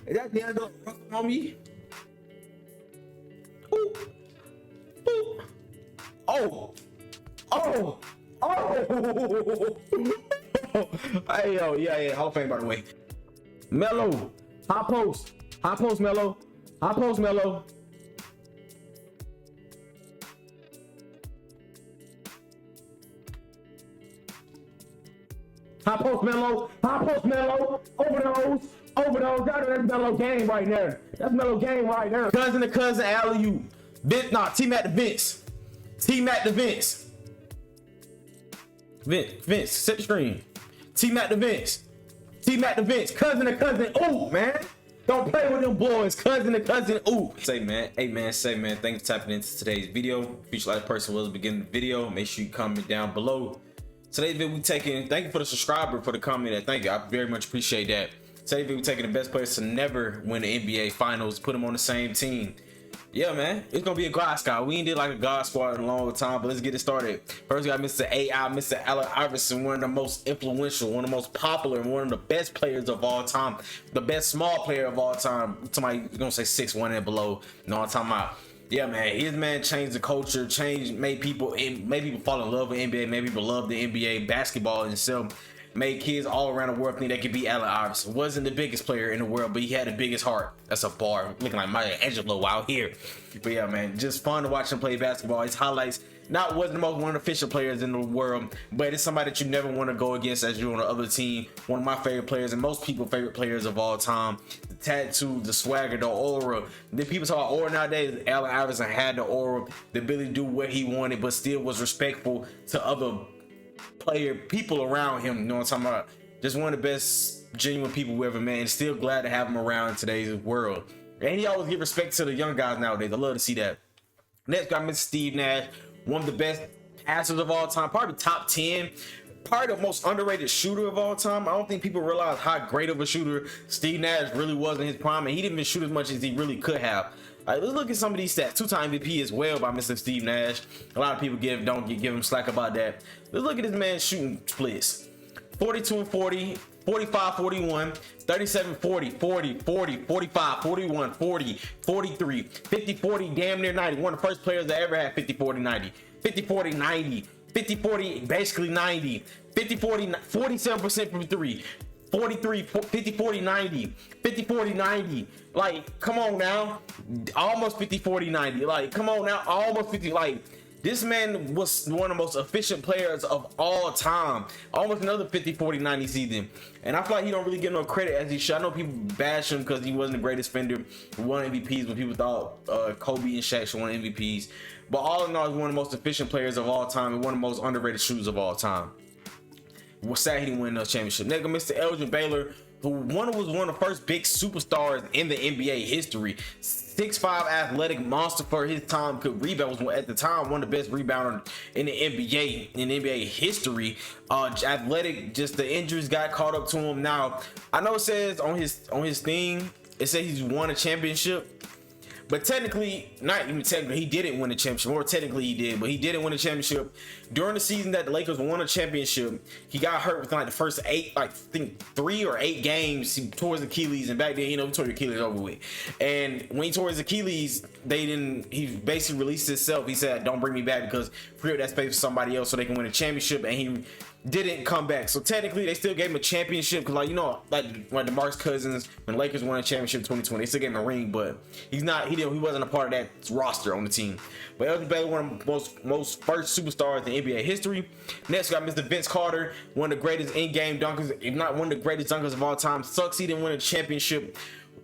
Is that the end of on me? Ooh. Ooh. Oh. Oh. Oh. Hey, yo, yeah. Hall of Fame, by the way. Melo. High post. High post, Melo. High post, Melo. High post, Melo. High post, Melo. Overdose. That's Melo game right there. That's Melo game right there. Cousin to cousin, alley-oop. T-Mac to Vince. T-Mac to Vince. Vince, set the screen. T-Mac to Vince. T-Mac to Vince. Cousin to cousin. Ooh, man. Don't play with them boys. Cousin to cousin. Ooh. Say, man. Hey, man. Say, man. Thanks for tapping into today's video. If you like the person was beginning the video, make sure you comment down below. Today's video we taking. Thank you for the subscriber for the comment. Thank you. I very much appreciate that. Today's video we taking the best players to never win the NBA Finals. Put them on the same team. Yeah, man, it's gonna be a God Squad. We ain't did like a God Squad in a long time, but let's get it started. First, we got Mr. AI, Mr. Allen Iverson, one of the most influential, one of the most popular, and one of the best players of all time, the best small player of all time. Somebody gonna say 6'1" and below. You know what I'm talking about? Yeah, man, his man changed the culture, made people fall in love with NBA, made people love the NBA basketball in itself. Made kids all around the world think they could be Allen Iverson. Wasn't the biggest player in the world, but he had the biggest heart. That's a bar. Looking like Michelangelo out here. But yeah, man, just fun to watch him play basketball. His highlights, wasn't the most one of the official players in the world, but it's somebody that you never want to go against as you're on the other team. One of my favorite players and most people's favorite players of all time. The tattoo, the swagger, the aura. The people talk about aura nowadays. Allen Iverson had the aura, the ability to do what he wanted, but still was respectful to other people around him. You know what I'm talking about? Just one of the best genuine people we ever met, and still glad to have him around in today's world. And he always give respect to the young guys nowadays. I love to see that. Next got Mr. Steve Nash, one of the best passers of all time, probably top 10, probably the most underrated shooter of all time. I don't think people realize how great of a shooter Steve Nash really was in his prime, and he didn't even shoot as much as he really could have. Let's look at some of these stats. Two-time MVP as well by Mr. Steve Nash. A lot of people give him slack about that. Let's look at this man shooting splits. 42 and 40, 45, 41, 37, 40, 40, 40, 45, 41, 40, 43, 50, 40, damn near 90. One of the first players that ever had 50, 40, 90. 50, 40, 90. 50, 40, basically 90. 50, 40, 47% from three. 43, 50, 40, 90, 50, 40, 90. Like, come on now. Almost 50, 40, 90. Like, come on now. Almost 50. Like, this man was one of the most efficient players of all time. Almost another 50, 40, 90 season. And I feel like he don't really get no credit as he should. I know people bash him because he wasn't the greatest defender. He won MVPs, but people thought Kobe and Shaq should won MVPs. But all in all, he's one of the most efficient players of all time and one of the most underrated shooters of all time. Was sad he didn't win those championship. Nigga, Mr. Elgin Baylor, who was one of the first big superstars in the NBA history. 6'5" athletic monster for his time. Could rebound, was at the time one of the best rebounders in the NBA history. Athletic, just the injuries got caught up to him. Now I know it says on his thing, it says he's won a championship. But technically, not even technically, he didn't win the championship. Or technically he did, but he didn't win the championship. During the season that the Lakers won a championship, he got hurt within like the first 8, like I think 3 or 8 games. He tore his Achilles, and back then, he tore your Achilles over with. And when he tore his Achilles, he basically released himself. He said, "Don't bring me back because free up that space for somebody else so they can win a championship." And he didn't come back. So technically they still gave him a championship because, like, like when DeMarcus Cousins, when the Lakers won a championship in 2020, they still gave him a ring, but he wasn't a part of that roster on the team. But Elgin Baylor, one of the most first superstars in NBA history. Next, we got Mr. Vince Carter, one of the greatest in-game dunkers, if not one of the greatest dunkers of all time. Sucks he didn't win a championship.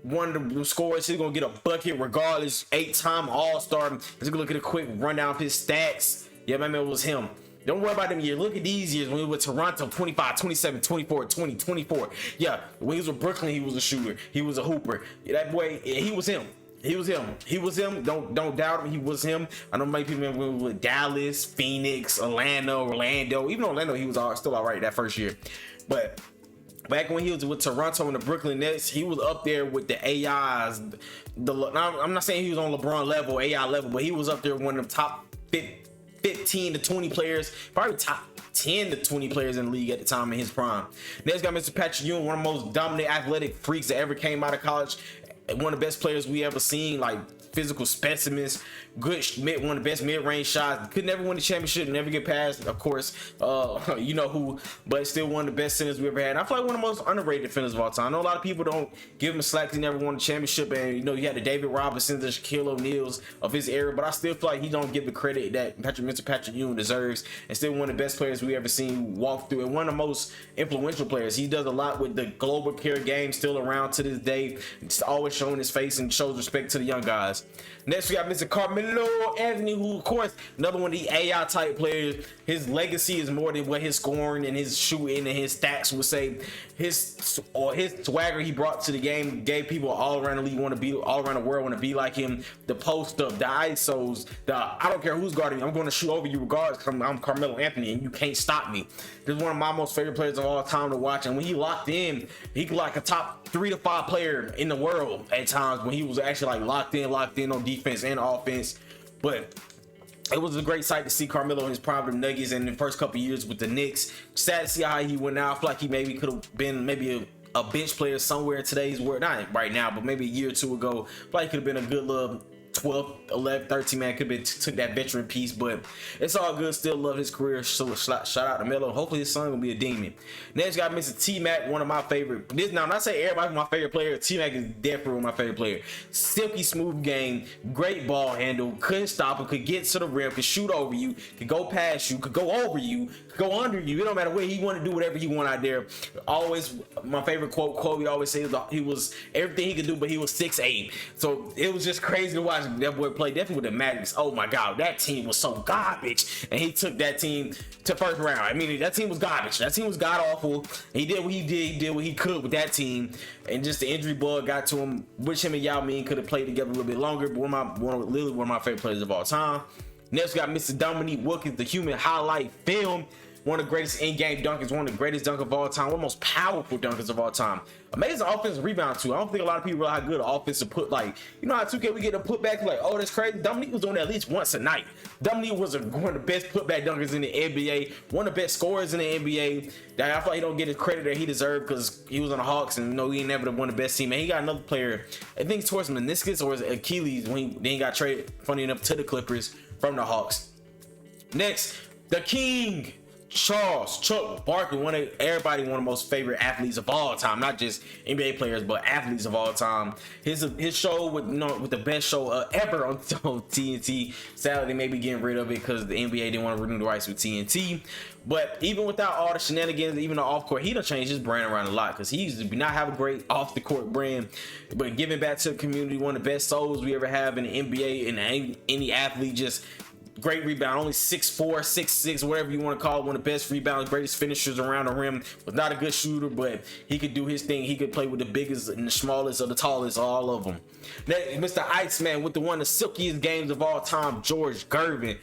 One of the scorers, he's gonna get a bucket regardless. 8-time All-Star. Let's go look at a quick rundown of his stats. Yeah, my man, it was him. Don't worry about them years. Look at these years when he was with Toronto, 25, 27, 24, 20, 24. Yeah, when he was with Brooklyn, he was a shooter. He was a hooper. Yeah, that boy, he was him. He was him. He was him. Don't doubt him. He was him. I know many people remember with Dallas, Phoenix, Orlando. Even Orlando, he was still all right that first year. But back when he was with Toronto and the Brooklyn Nets, he was up there with the AIs. I'm not saying he was on LeBron level, AI level, but he was up there one of the top 15 to 20 players, probably top 10 to 20 players in the league at the time in his prime. Next got Mr. Patrick Ewing, one of the most dominant athletic freaks that ever came out of college. One of the best players we ever seen, like physical specimens, good one of the best mid-range shots. Could never win the championship, never get past, of course, you know who, but still one of the best centers we ever had. And I feel like one of the most underrated defenders of all time. I know a lot of people don't give him slack. He never won a championship, and you know you had the David Robinsons, the Shaquille O'Neals of his era, but I still feel like he don't give the credit that Mr. Patrick Ewing deserves, and still one of the best players we ever seen walk through, and one of the most influential players. He does a lot with the global care game, still around to this day. It's always showing his face and shows respect to the young guys. Next we got Mr. Carmelo Anthony, who of course another one of the AI type players. His legacy is more than what his scoring and his shooting and his stats would say. His swagger he brought to the game gave people all around the league all around the world want to be like him. The post up, the ISOs, I don't care who's guarding me, I'm going to shoot over you regardless. I'm Carmelo Anthony and you can't stop me. This is one of my most favorite players of all time to watch, and when he locked in, he could like a top 3 to 5 player in the world at times when he was actually like locked in on defense and offense. But it was a great sight to see Carmelo in his prime with the Nuggets and the first couple years with the Knicks. Sad to see how he went out. I feel like he maybe could have been a bench player somewhere in today's world. Not right now, but maybe a year or two ago. I feel like he could have been a good little 12, 11, 13 man. Could have been took that veteran piece, but it's all good. Still love his career. So shout out to Melo. Hopefully his son will be a demon. Next got Mr. T-Mac, one of my favorite. Now, not say everybody's my favorite player. T-Mac is definitely my favorite player. Silky smooth game, great ball handle, couldn't stop him, could get to the rim, could shoot over you, could go past you, could go over you, could go under you. It don't matter where he want to do whatever he want out there. Always my favorite quote. Kobe always says he was everything he could do, but he was 6'8". So it was just crazy to watch that boy play. Definitely with the Mavericks. Oh my God, that team was so garbage, and he took that team to first round. I mean, that team was garbage. That team was god awful. He did what he did. He did what he could with that team, and just the injury bug got to him. Wish him and Yao Ming could have played together a little bit longer. But literally one of my favorite players of all time. Next, we got Mr. Dominique Wilkins, the human highlight film. One of the greatest in-game dunkers, one of the greatest dunkers of all time, one of the most powerful dunkers of all time. Amazing offensive rebound too. I don't think a lot of people realize how good an offensive put, like, you know how 2K we get a putback, like, oh, that's crazy. Dominique was doing that at least once a night. Dominique was one of the best putback dunkers in the NBA, one of the best scorers in the NBA. That I feel like he don't get the credit that he deserved because he was on the Hawks, and you know he ain't never one of the best team. And he got another player, I think towards meniscus or his Achilles, when he got traded, funny enough, to the Clippers from the Hawks. Next, the King, Chuck Barkley, one of the most favorite athletes of all time, not just NBA players but athletes of all time. His show with the best show ever on TNT. Sadly, they may be getting rid of it because the NBA didn't want to renew the rights with TNT. But even without all the shenanigans, even the off court, he done changed his brand around a lot because he used to not have a great off the court brand, but giving back to the community, one of the best souls we ever have in the NBA, and any athlete. Just great rebound, only 6'4", 6'6", whatever you want to call it. One of the best rebounds, greatest finishers around the rim. Was not a good shooter, but he could do his thing. He could play with the biggest and the smallest or the tallest, all of them. Next, Mr. Iceman with one of the silkiest games of all time, George Gervin.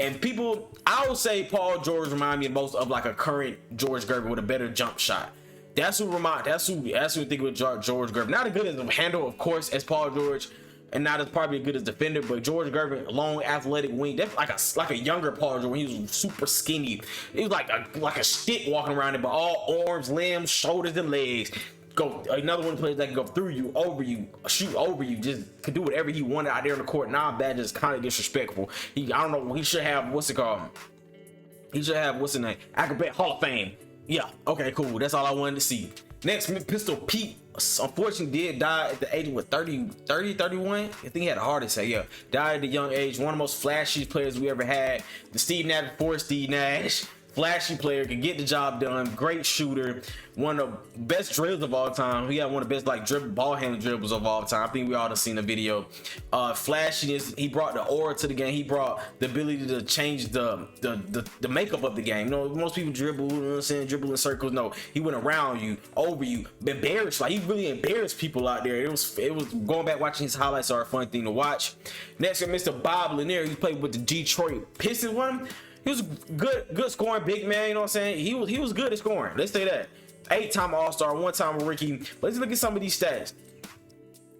And people, I would say Paul George remind me most of like a current George Gervin with a better jump shot. That's who think with George Gervin. Not as good as a handle, of course, as Paul George, and not as probably as good as defender, but George Gervin, long athletic wing, that's like a younger Paul George when he was super skinny. He was like a stick walking around it, but all arms, limbs, shoulders, and legs. Go another one of the players that can go through you, over you, shoot over you, just could do whatever he wanted out there in the court. Now that is kind of disrespectful. I don't know. He should have what's the name? Acrobat Hall of Fame. Yeah. Okay. Cool. That's all I wanted to see. Next, Pistol Pete, unfortunately did die at the age of 30, 31. I think he had a heart attack. Yeah, died at a young age. One of the most flashy players we ever had. The Steve Nash before Steve Nash. Flashy player, could get the job done, great shooter, one of the best dribbles of all time. He had one of the best ball handling dribbles of all time. I think we all have seen the video. Flashiness, he brought the aura to the game. He brought the ability to change the makeup of the game. You know, most people dribble, you know what I'm saying, dribble in circles. No, he went around you, over you, embarrassed. Like, he really embarrassed people out there. It was going back watching his highlights are a fun thing to watch. Next, Mr. Bob Lanier. He played with the Detroit Pistons. He was good scoring big man, you know what I'm saying? He was good at scoring. Let's say that. 8-time All-Star, 1-time rookie. Let's look at some of these stats.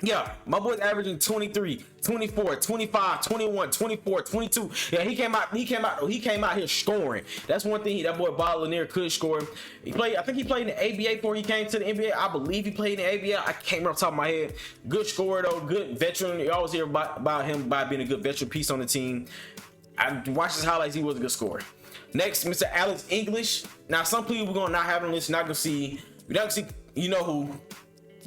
Yeah, my boy's averaging 23, 24, 25, 21, 24, 22. Yeah, he came out here scoring. That's one thing that boy Bob Lanier could score. I think he played in the ABA before he came to the NBA. I believe he played in the ABA. I can't remember off the top of my head. Good scorer though, good veteran. You always hear about him by being a good veteran piece on the team. I watched his highlights, he was a good scorer. Next, Mr. Alex English. Now, some people we're gonna not have on this, we're not gonna see, you know who.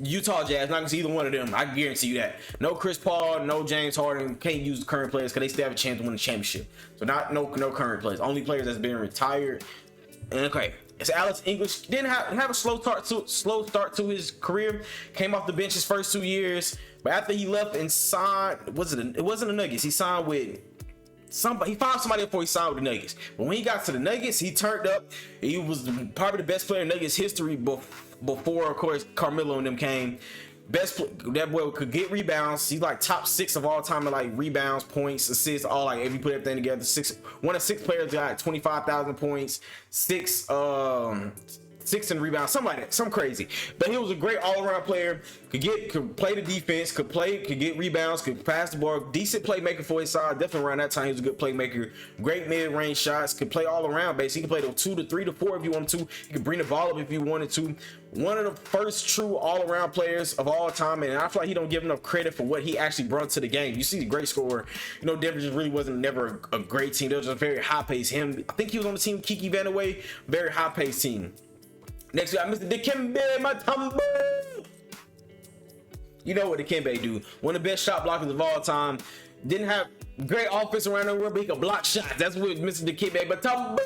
Utah Jazz, not gonna see either one of them. I guarantee you that. No Chris Paul, no James Harden. Can't use the current players because they still have a chance to win the championship. So no current players. Only players that's been retired. And okay, it's Alex English. Didn't have a slow start to his career. Came off the bench his first 2 years, but after he left and signed, it wasn't the Nuggets. He signed with somebody. He found somebody before he signed with the Nuggets. But when he got to the Nuggets, he turned up. He was probably the best player in Nuggets history before, of course, Carmelo and them came. That boy could get rebounds. He's like top 6 of all time in like rebounds, points, assists, all like if you put everything together. One of 6 players got 25,000 points, 6 in rebounds, something like that, something crazy. But he was a great all-around player. Could play the defense, could get rebounds, could pass the ball. Decent playmaker for his side. Definitely around that time he was a good playmaker. Great mid-range shots. Could play all around basically. He could play the 2 to 3 to 4 if you wanted to. He could bring the ball up if you wanted to. One of the first true all-around players of all time, and I feel like he don't give enough credit for what he actually brought to the game. You see the great scorer. You know, Denver just really wasn't never a great team. They were just very high-paced. I think he was on the team with Kiki Vanaway. Very high-paced team. Next we got Mr. Dikembe Mutombo. You know what Dikembe do. One of the best shot blockers of all time. Didn't have great offense around the world, but he could block shots. That's what Mr. Dikembe Mutombo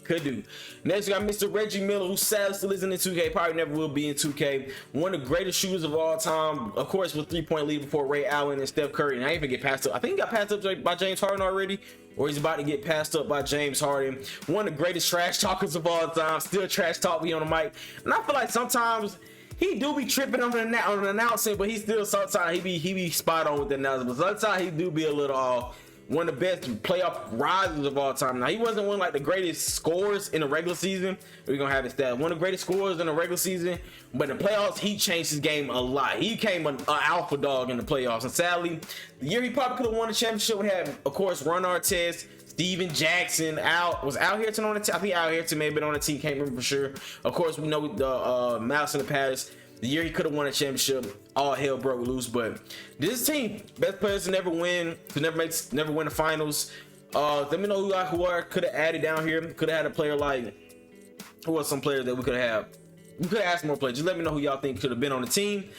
could do. Next we got Mr. Reggie Miller, who sadly still isn't in 2K. Probably never will be in 2K. One of the greatest shooters of all time. Of course, with 3-point lead before Ray Allen and Steph Curry. And I ain't even get passed up. I think he got passed up by James Harden already. Or he's about to get passed up by James Harden. One of the greatest trash talkers of all time. Still trash talk me on the mic. And I feel like sometimes he do be tripping on the announcing, but he still sometimes he be spot on with the announcement. But sometimes he do be a little off. One of the best playoff risers of all time. Now, he wasn't one of like the greatest scorers in the regular season. We're gonna have his stat. One of the greatest scorers in the regular season, but in the playoffs, he changed his game a lot. He became an alpha dog in the playoffs. And sadly, the year he probably could have won the championship would have, of course, Ron Artest, Steven Jackson was Al Harrington on the team. I think Al Harrington may have been on the team. Can't remember for sure. Of course, we know the Mouse in the Palace. The year he could have won a championship, all hell broke loose. But this team, best players to never win, never win the finals. Let me know who I could have added down here. Could have had a player like, who are some players that we could have? We could have asked more players. Just let me know who y'all think could have been on the team.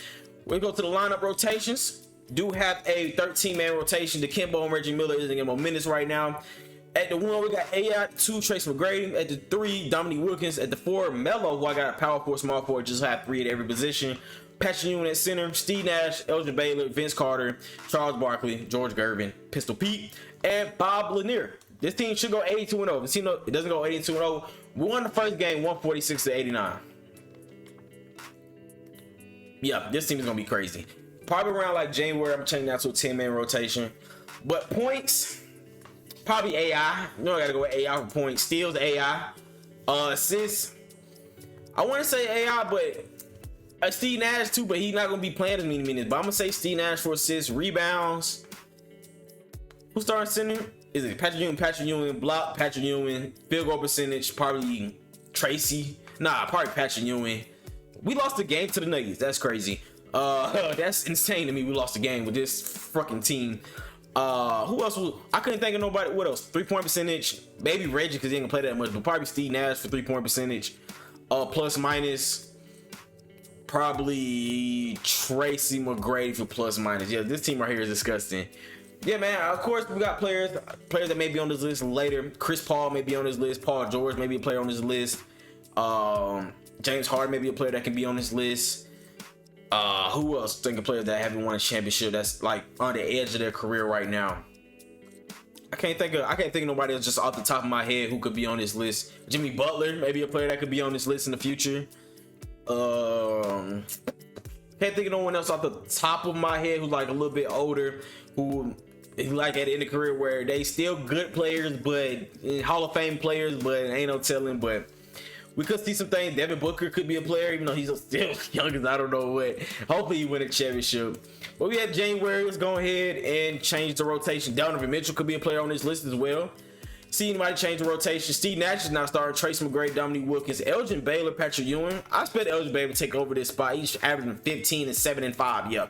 We go to the lineup rotations. Do have a 13-man rotation. Dikembe and Reggie Miller isn't getting more minutes right now. At the 1, we got AI. At the 2, Trace McGrady. At the 3, Dominique Wilkins. At the 4, Melo, who I got a power forward, small forward, just have 3 at every position. Patrick Ewing at center. Steve Nash, Elgin Baylor, Vince Carter, Charles Barkley, George Gervin, Pistol Pete, and Bob Lanier. This team should go 82-0. It doesn't go 82-0. We won the first game 146-89. Yeah, this team is gonna be crazy. Probably around like January, I'm changing that to a 10-man rotation. But points, probably AI. You know I gotta go with AI for points. Steals, AI. Assists, I want to say AI, but Steve Nash too, but he's not gonna be playing as many minutes. But I'm gonna say Steve Nash for assists, rebounds. Who's starting center? Is it Patrick Ewing, block, Patrick Ewing, field goal percentage, probably Tracy. Nah, probably Patrick Ewing. We lost the game to the Nuggets. That's crazy. That's insane to me. We lost the game with this fucking team. Who else? I couldn't think of nobody. What else? 3-point percentage. Maybe Reggie because he ain't gonna play that much, but probably Steve Nash for 3-point percentage. Plus minus. Probably Tracy McGrady for plus minus. Yeah, this team right here is disgusting. Yeah, man. Of course, we got players that may be on this list later. Chris Paul may be on this list. Paul George may be a player on this list. James Harden may be a player that can be on this list. Who else? Think of players that haven't won a championship that's like on the edge of their career right now. I can't think of nobody else just off the top of my head who could be on this list. Jimmy Butler, maybe a player that could be on this list in the future. Can't think of no one else off the top of my head who's like a little bit older, who like at the end of the career where they still good players, but Hall of Fame players, but ain't no telling. But We could see some things. Devin Booker could be a player, even though he's still young as I don't know what. Hopefully he win a championship. But we had January. Let's go ahead and change the rotation. Donovan Mitchell could be a player on this list as well. See anybody change the rotation. Steve Nash is now starting. Tracy McGrady, Dominique Wilkins, Elgin Baylor, Patrick Ewing. I expect Elgin Baylor to take over this spot. He's averaging 15 and 7 and 5. Yeah.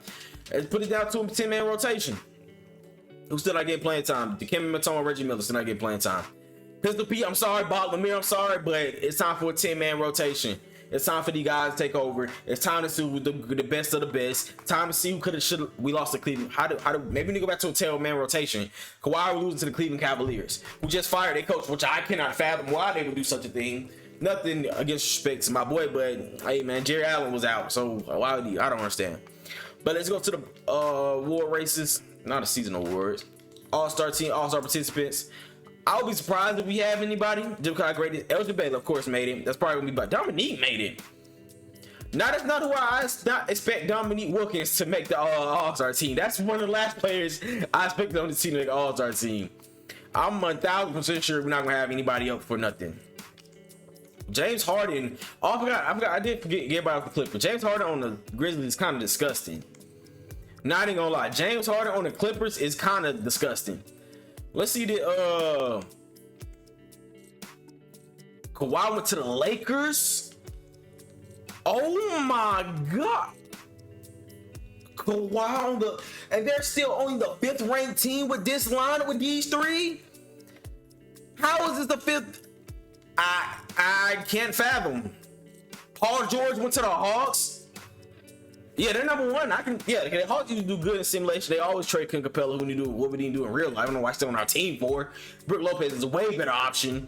Let's put it down to a 10-man rotation. Who still not getting playing time? Dikembe Mutombo, Reggie Miller still not getting playing time. Pistol Pete, I'm sorry. Bob Lemire, I'm sorry, but it's time for a 10-man rotation. It's time for these guys to take over. It's time to see who the best of the best. Time to see who could have, should have. We lost to Cleveland. Maybe we need to go back to a 10-man rotation. Kawhi was losing to the Cleveland Cavaliers, who just fired their coach, which I cannot fathom why they would do such a thing. Nothing against respect to my boy, but hey man, Jerry Allen was out, so why would he? I don't understand. But let's go to the award races, not the season awards. All-Star team, All-Star participants. I would be surprised if we have anybody. Just because great Elgin Baylor, of course, made it. That's probably gonna be about Dominique made it. Now that's not who I not expect Dominique Wilkins to make the All-Star team. That's one of the last players I expected on the team to make the All-Star team. I'm 1000% sure we're not gonna have anybody else for nothing. James Harden. Oh, I did forget about the clip, but James Harden on the Grizzlies is kind of disgusting. Not even gonna lie, James Harden on the Clippers is kind of disgusting. Let's see the Kawhi went to the Lakers. Oh my god. Kawhi on the, and they're still only the 5th ranked team with this lineup with these three. How is this the 5th? I can't fathom. Paul George went to the Hawks. Yeah, they're number 1. The Hawks used to do good in simulation. They always trade Clint Capella when you do what we didn't do in real life. I don't know why still on our team for. Brook Lopez is a way better option.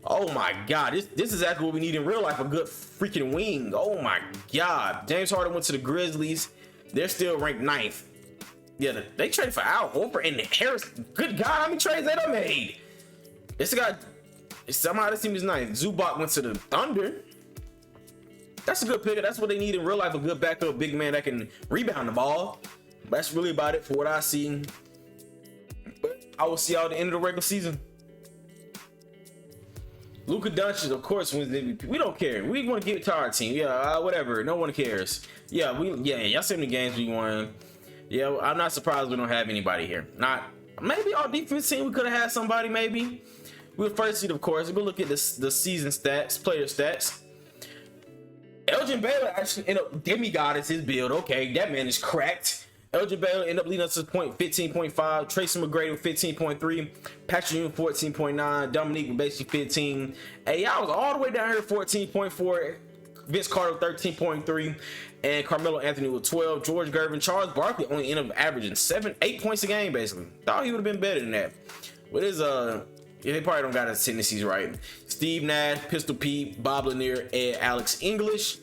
Oh my god, this is exactly what we need in real life, a good freaking wing. Oh my god. James Harden went to the Grizzlies. They're still ranked 9th. Yeah, they traded for Al Horford and Harris. Good god, how many trades they done made? Somehow this team is 9th. Zubac went to the Thunder. That's a good pick. That's what they need in real life, a good backup big man that can rebound the ball. That's really about it for what I see. But I will see y'all at the end of the regular season. Luka Doncic, of course, wins the MVP. We don't care. We want to give it to our team. Yeah, whatever. No one cares. Yeah, y'all see the games we won. Yeah, I'm not surprised we don't have anybody here. Maybe our defense team, we could have had somebody, maybe. We're first seed, of course. We'll look at the season stats, player stats. Elgin Baylor actually ended up demigod as his build. Okay, that man is cracked. Elgin Baylor ended up leading us to 15.5. Tracy McGrady with 15.3. Patrick Ewing 14.9. Dominique with basically 15. Hey, I was all the way down here 14.4. Vince Carter 13.3. And Carmelo Anthony with 12. George Gervin, Charles Barkley only ended up averaging 8 points a game basically. Thought he would have been better than that. But they probably don't got his tendencies right. Steve Nash, Pistol Pete, Bob Lanier, and Alex English.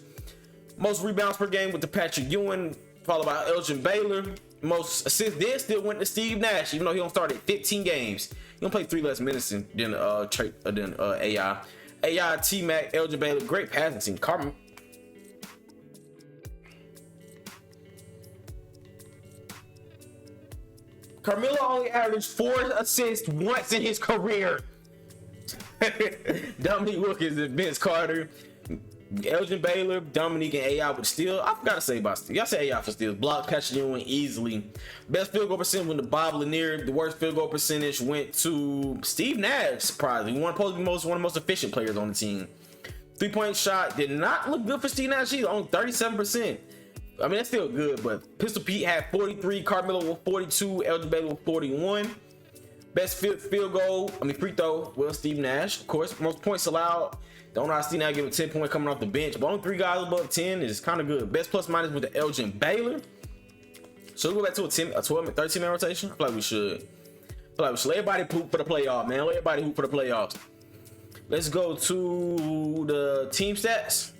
Most rebounds per game with the Patrick Ewing, followed by Elgin Baylor. Most assists then still went to Steve Nash, even though he only started 15 games. He don't play 3 less minutes than AI. AI, T-Mac, Elgin Baylor, great passing team. Carmelo only averaged 4 assists once in his career. Dominique Wilkins and Vince Carter, Elgin Baylor, Dominique, and AI with steal. I forgot to say about steal. Y'all say AI for steals. Block, Patrick Ewing easily. Best field goal percentage went to Bob Lanier. The worst field goal percentage went to Steve Nash. Surprisingly, one of the most efficient players on the team. 3-point shot did not look good for Steve Nash. He's on 37%. I mean, that's still good, but Pistol Pete had 43, Carmelo with 42, Elgin Baylor with 41. Best free throw, well, Steve Nash, of course. Most points allowed. Don't know how Steve Nash give a 10-point coming off the bench, but only 3 guys above 10 is kind of good. Best plus minus with the Elgin Baylor. Should we go back to a 13-man rotation? I feel like we should. Let everybody poop for the playoff, man. Let everybody hoop for the playoffs. Let's go to the team stats.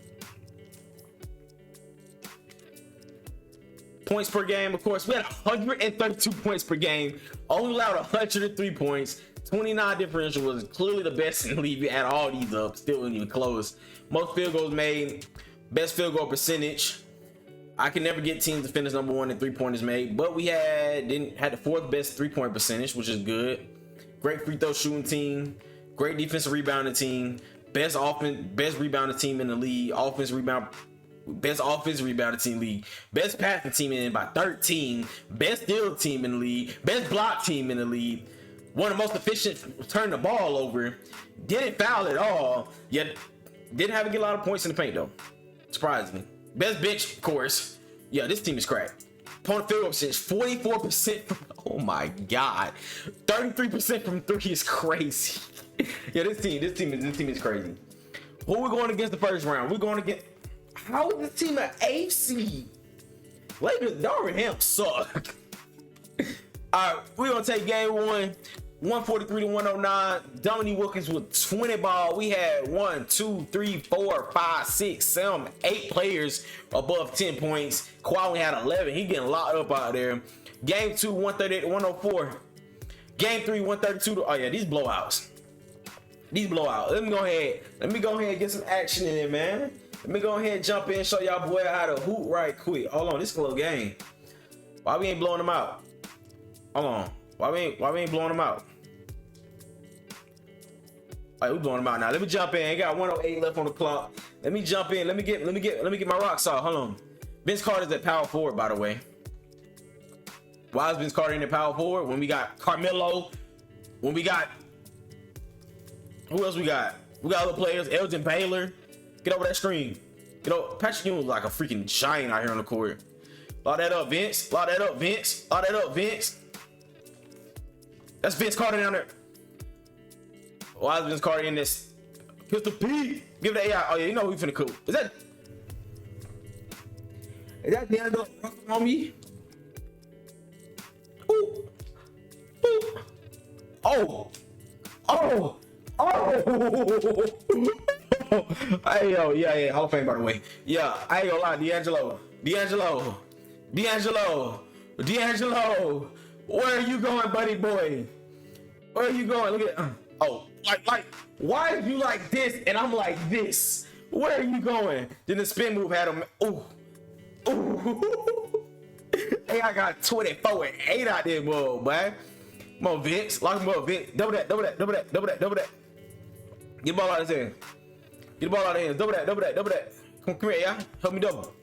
Points per game, of course, we had 132 points per game. Only allowed 103 points. 29 differential was clearly the best in the league. We had all these up, still wasn't even close. Most field goals made, best field goal percentage. I can never get teams to finish number 1 in 3-pointers made, but we had the 4th best 3-point percentage, which is good. Great free throw shooting team, great defensive rebounding team, best offense, best rebounding team in the league, best offense rebounding team league, best passing team in by 13, best steal team in the league, best block team in the league, one of the most efficient turn the ball over, didn't foul at all, yet didn't have to get a lot of points in the paint though. Surprisingly. Best bench, of course. Yeah, this team is cracked. Opponent field goal percentage 44% from, oh my god. 33% from three is crazy. Yeah, this team is crazy. Who we going against the first round? We're going against, how is this team an AC? Lakers, Darvin Ham suck. All right, we're gonna take game one. 143 to 109. Dominique Wilkins with 20 ball. We had 1, 2, 3, 4, 5, 6, 7, 8 players above 10 points. Kawhi only had 11. He getting locked up out there. Game 2, 138 to 104. Game 3, 132 to, oh yeah, these blowouts. These blowouts. Let me go ahead and get some action in there, man. Let me go ahead and jump in and show y'all boy how to hoop right quick. Hold on, this is a little game. Why we ain't blowing them out? Hold on. Why we ain't blowing them out? All right, we blowing them out now. Let me jump in. I got 108 left on the clock. Let me jump in. Let me get my rocks off. Hold on. Vince Carter's at power forward, by the way. Why is Vince Carter in the power forward? When we got Carmelo, when we got, who else we got? We got other players. Elgin Baylor. Get over that screen. You know, Patrick Ewing was like a freaking giant out here on the court. Lock that up, Vince. Lock that up, Vince. Lock that up, Vince. That's Vince Carter down there. Why is Vince Carter in this? Pistol P. Give it an AI. Oh yeah, you know who we finna cook. Is that D'Angelo on me? Ooh. Ooh. Oh. Oh. Oh. Hey yo, yeah, Hall of Fame by the way. Yeah, I ain't gonna lie, D'Angelo. Where are you going, buddy boy? Where are you going? Look at oh, like, why are you like this and I'm like this? Where are you going? Then the spin move had him. Ooh. Hey, I got 24 and 8 out there, boy. Come on, Vince. Lock him up, Vince. Double that. Get the ball out of his hand. Double that. Come here, yeah. Help me double.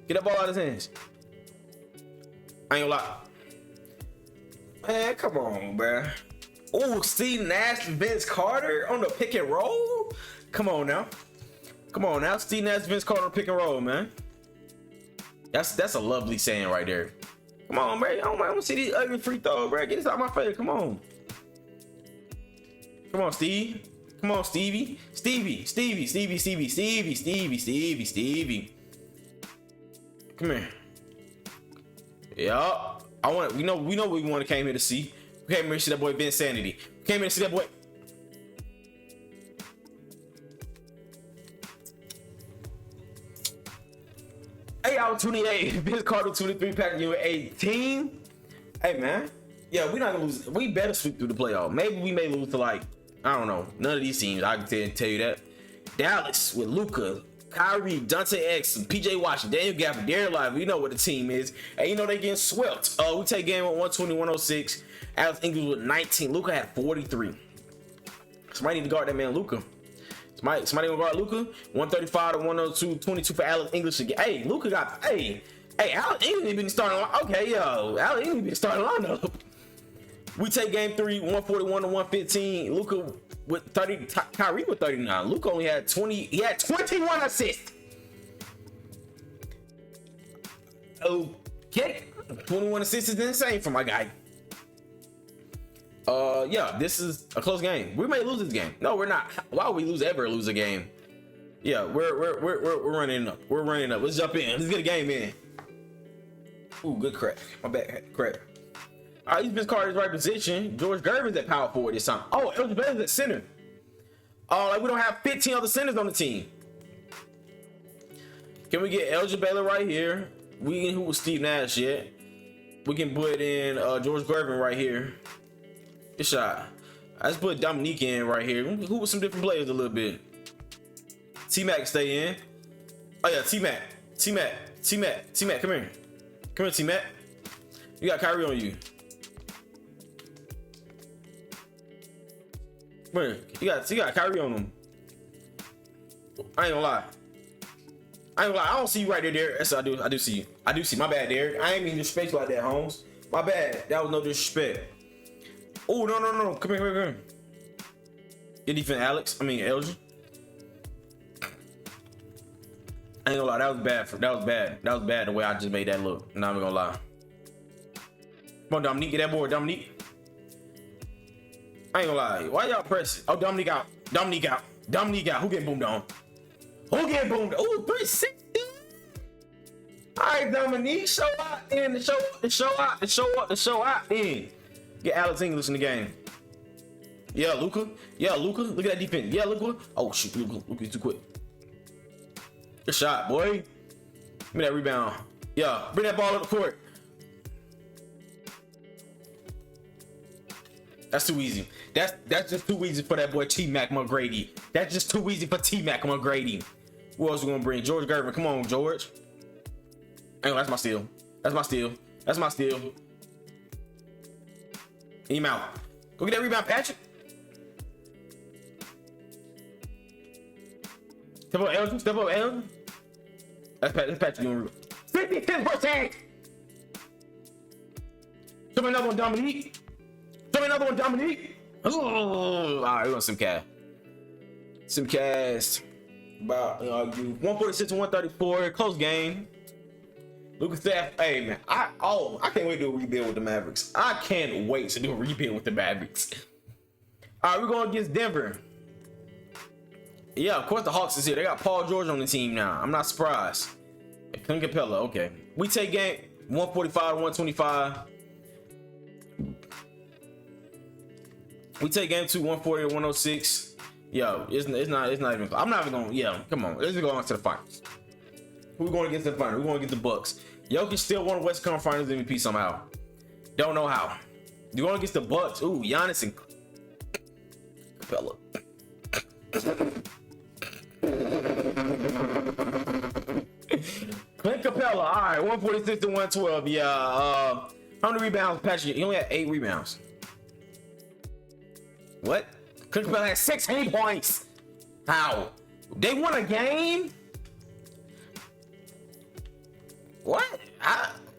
Get that ball out of his hands. I ain't gonna lie. Man, come on, bruh. Oh, Steve Nash and Vince Carter on the pick and roll? Come on now. Steve Nash and Vince Carter on pick and roll, man. That's a lovely saying right there. Come on, bro. I want to see these ugly free throws, bro. Get this out of my face. Come on, Steve. Come on, Stevie. Come here. Yeah. We know what we want to came here to see. We came here to see that boy Vince Sanity. We came here to see that boy. Hey, I was 28. Vince Carter 23. Patrick Ewing 18. Hey man. Yeah, we're not gonna lose. We better sweep through the playoff. Maybe we may lose to like, I don't know, none of these teams. I can tell you that. Dallas with Luka, Kyrie, Dante X, PJ Washington, Daniel Gafford, Darren Lively. You know what the team is. And you know they getting swept. We take game at 120-106. Alex English with 19. Luka had 43. Somebody need to guard that man Luka. Somebody gonna guard Luka. 135 to 102. 22 for Alex English again. Hey, Luka got. Hey, Alex English been starting. Okay, yo, Alex English been starting lineup. We take game 3, 141 to 115. Luka with 30. Kyrie with 39. Luka only had 20. He had 21 assists. Okay, 21 assists is insane for my guy. Yeah, this is a close game. We may lose this game. No, we're not. Why would we lose a game? Yeah, we're running up. We're running up. Let's jump in. Let's get a game in. Ooh, good crap. My bad. Crap. All right, he's Vince Carter's right position. George Gervin's at power forward this time. Oh, Elgin Baylor's at center. Like we don't have 15 other centers on the team. Can we get Elgin Baylor right here? We who was Steve Nash yet? We can put in George Gervin right here. Good shot. I just put Dominique in right here. Who was some different players a little bit? T-Mac stay in. Oh yeah, T-Mac. Come here, T-Mac. You got Kyrie on you. Where? You got Kyrie on him. I ain't gonna lie. I don't see you right there, Derek. Yes, I do see you. I do see. My bad, Derek. I ain't mean disrespect like that, Holmes. My bad. That was no disrespect. Oh, no. Come here. Good defense, Alex. I mean, Elgin. I ain't gonna lie. That was bad. That was bad the way I just made that look. Not even gonna lie. Come on, Dominique. Get that board, Dominique. I ain't gonna lie. Why y'all pressing? Oh, Dominique out. Who getting boomed on? Oh, 360. All right, Dominique, show out then. The show out then. Get Alex English in the game. Yeah, Luka. Look at that defense. Yeah, Luka. Oh shoot, Luka's too quick. Good shot, boy. Give me that rebound. Yeah, bring that ball up the court. That's too easy. That's just too easy for that boy T-Mac McGrady. That's just too easy for T-Mac McGrady. Who else we gonna bring? George Gervin. Come on, George. Anyway, that's my steal. Him out. Go get that rebound, Patrick. Step up, Elgin. That's Patrick doing 50%. Show me another one, Dominique. Oh, all right, we're going to Simcast. About 146 to 134. Close game. Lucas Staff. Hey, man. I can't wait to do a rebuild with the Mavericks. All right, we're going against Denver. Yeah, of course the Hawks is here. They got Paul George on the team now. I'm not surprised. Clint Capella. Okay. We take game 145 to 125. We take game 2 140 to 106. Yo, it's not even. I'm not even going. Yeah, come on. Let's go on to the finals. Who we going against in the finals? We're going against the Bucks. Jokic still won the West Conference Finals MVP somehow. Don't know how. You're going against the Bucks. Ooh, Giannis and Capella. Clint Capella. All right, 146 to 112. Yeah. How many rebounds, Patrick? He only had 8 rebounds. What? Clint Capella had 16 points. How? They won a game? What?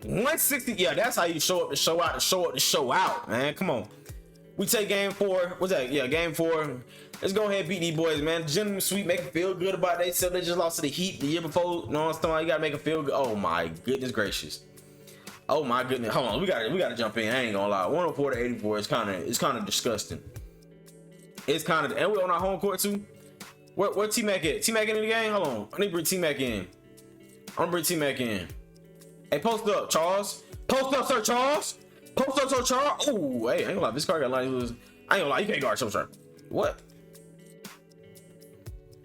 160. Yeah, that's how you show up to show out, man. Come on. We take game 4. What's that? Yeah, game 4. Let's go ahead and beat these boys, man. Gentlemen sweep, make them feel good about themselves. They just lost to the Heat the year before. You know what I'm talking about? You gotta make them feel good. Oh my goodness gracious. Oh my goodness. Hold on, we gotta jump in. I ain't gonna lie. 104 to 84 is kind of disgusting. It's kind of, and we're on our home court too. Where T-Mac at? T-Mac in the game? Hold on. I need to bring T-Mac in. Hey, post up, Charles. Post up, Sir Charles. Oh, hey, I ain't gonna lie. This car got line. I ain't gonna lie. You can't guard so sharp. What?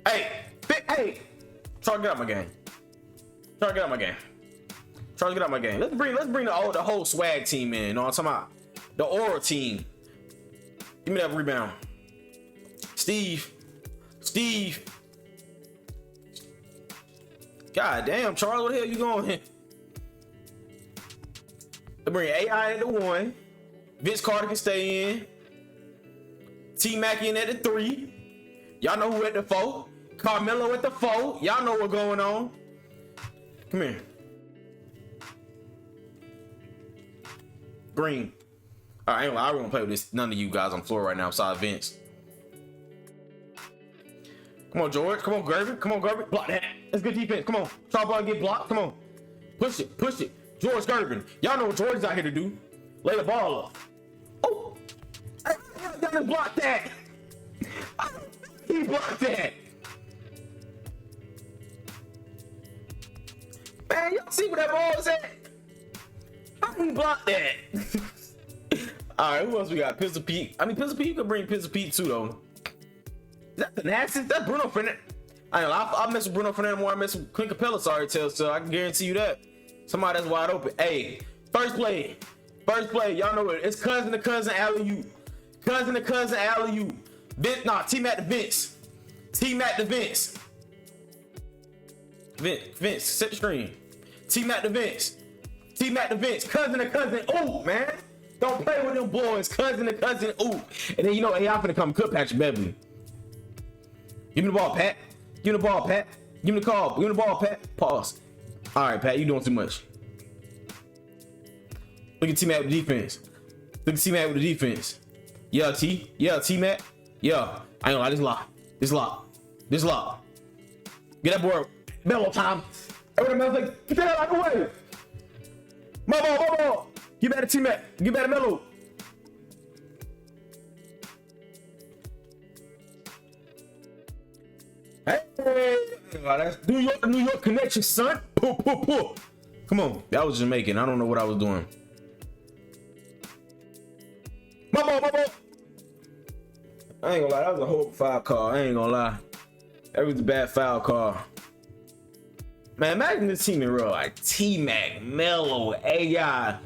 Hey. Charles, get out my game. Let's bring the whole swag team in. You know what I'm talking about? The aura team. Give me that rebound. Steve. God damn, Charles, where the hell you going? They bring AI at the 1. Vince Carter can stay in. T-Mac in at the 3. Y'all know who at the 4. Carmelo at the 4. Y'all know what's going on. Come here. Green. All right, I don't play with this. None of you guys on the floor right now besides Vince. Come on, George. Come on, Gervin. Block that. That's good defense. Come on. Try ball and get blocked. Come on. Push it. George Gervin. Y'all know what George's out here to do. Lay the ball up. Oh. Y'all blocked that. He blocked that. Man, y'all see where that ball is at? How he blocked that? All right, who else we got? Pistol Pete. I mean, Pistol Pete, you could bring Pistol Pete too, though. Is that the nastiest? That's Bruno Fernandez. I mess with Bruno Fernandez more. I mess with Clint Capella. Sorry, so I can guarantee you that. Somebody that's wide open. Hey, first play. Y'all know it. It's cousin to cousin alley-oop. T-Mac to Vince. Vince, set the screen. T-Mac to Vince. Cousin to cousin. Ooh, man. Don't play with them boys. Cousin to cousin. Ooh. And then you know AI finna come cook Patrick Beverly. Give me the ball, Pat. Give me the ball, Pat. Give me the call. Give me the ball, Pat. Pause. All right, Pat, you doing too much. Look at T-Mac with the defense. Look at T-Mac with the defense. Yeah, T. Yeah, T-Mac. Yeah. I ain't gonna lie, this lock. This lock. This lock. Get that boy. Melo time. Everybody like, get that out of the way. My ball, my ball. Get back to T-Mac. Get back to Melo. Hey, that's New York connection, son. Pull, pull, pull. Come on, that was Jamaican. I don't know what I was doing. My ball, my ball. I ain't gonna lie, that was a whole foul call. I ain't gonna lie, that was a bad foul call. Man, imagine this team in real like T-Mac, Melo, AI,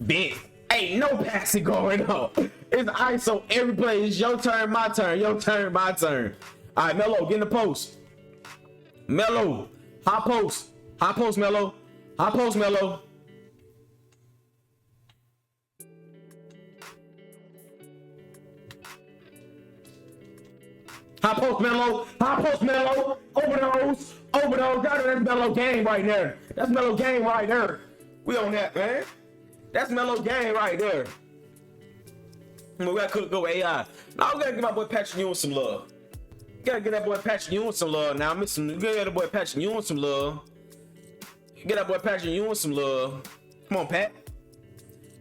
Big. Ain't no passing going on. It's ISO every play. It's your turn, my turn. Your turn, my turn. All right, Melo, get in the post. Melo, high post. High post, Melo. High post, Melo. High post, Melo. High post, Melo. Over those. Over those. That's Melo game right there. That's Melo game right there. We on that, man. That's Melo game right there. We gotta go AI. Now we gotta give my boy Patrick Ewing some love. Gotta get that boy Patrick Ewing some love now. Get that boy Patrick Ewing some love. Get that boy Patrick Ewing some love. Come on, Pat.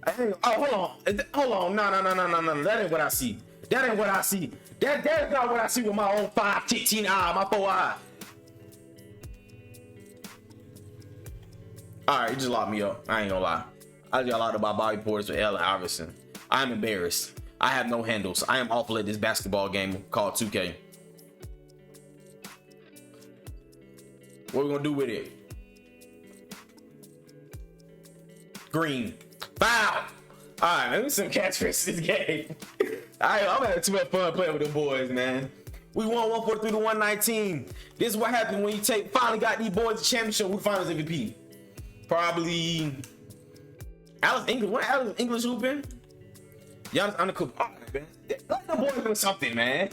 Oh, hold on. No. That ain't what I see. That ain't what I see. That is not what I see with my own 5-15 eye, my 4 eye. All right, you just locked me up. I ain't gonna lie. I just got locked up by Bobby Portis with Allen Iverson. I'm embarrassed. I have no handles. I am awful at this basketball game called 2K. What we gonna do with it? Green. Foul. All right, let me some catchphrases this game. All right, I'm having too much fun playing with the boys, man. We won 143 to 119. This is what happened when you finally got these boys the championship with finals MVP. Probably Alice English. What Alice English hooping? Giannis Antetokounmpo. All right, man. Let the boys do something, man.